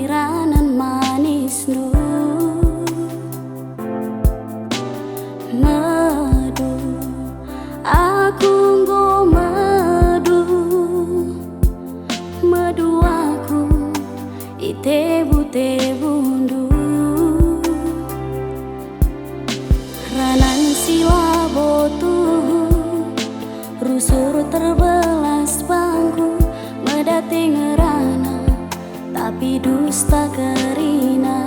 iranan manis nu madu aku nggo madu aku itebu-tebu ndu ranan sila botu rusur terbelas bangku medate ngerana tapi dusta kerina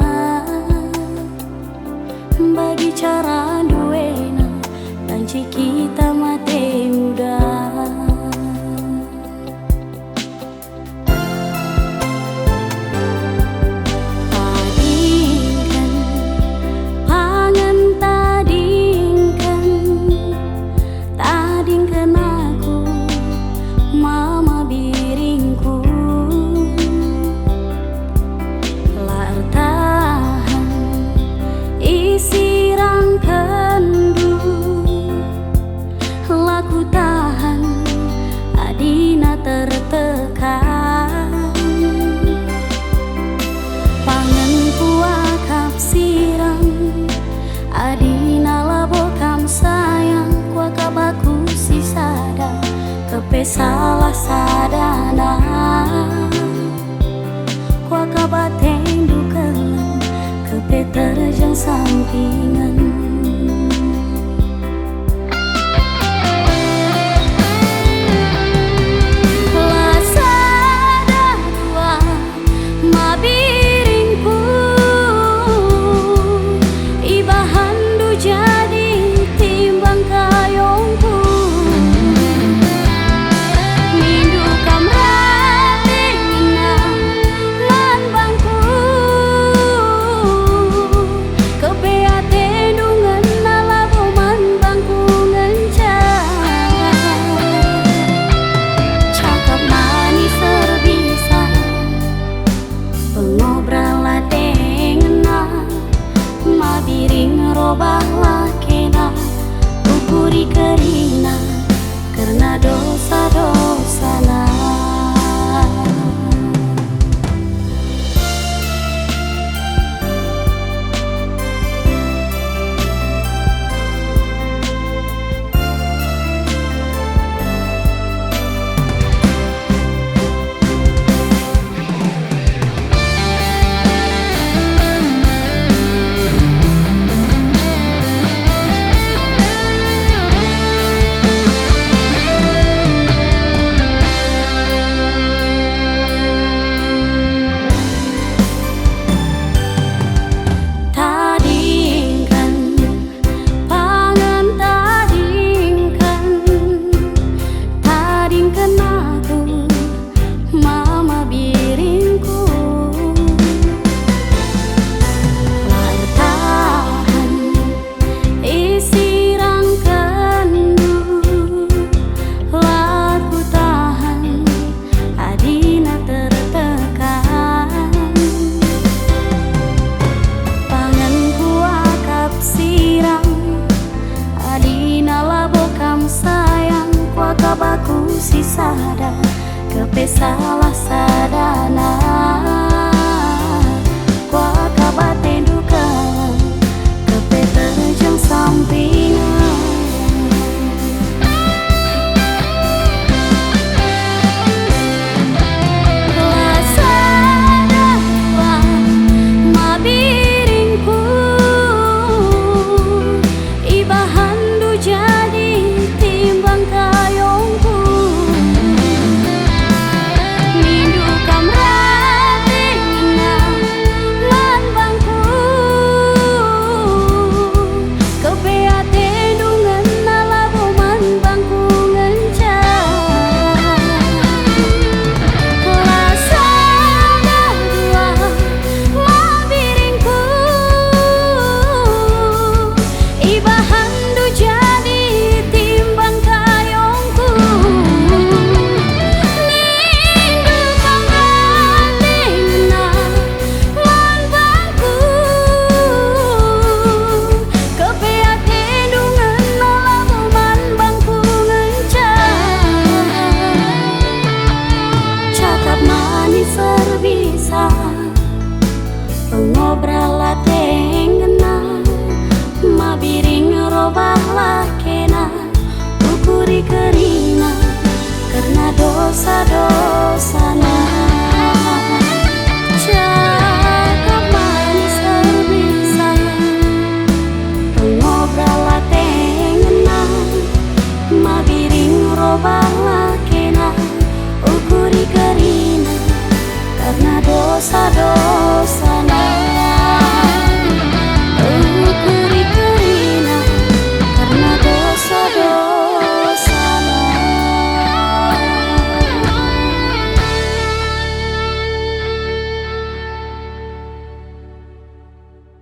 bagi cara duena dan kita mate muda tadingkan pangan tadingkan aku mama biringku lar tahan isi rangkendu laku tahan adina tertekan pangan puakap sirang adina labokam sayang kuakap aku sisada kepe salah sadana kuakap atendu kelam kepe terjang sampingan robahlah kena ukuri kerina karena dosa-dosana aku sisada kepe salah sadana kuakap atendu kelam kepe terjang sampingan pengobrol tenggena mabiring robah lakena ukuri kerina karena dosa-dosana. Cakap manis lebih sayang pengobrol tenggena mabiring robah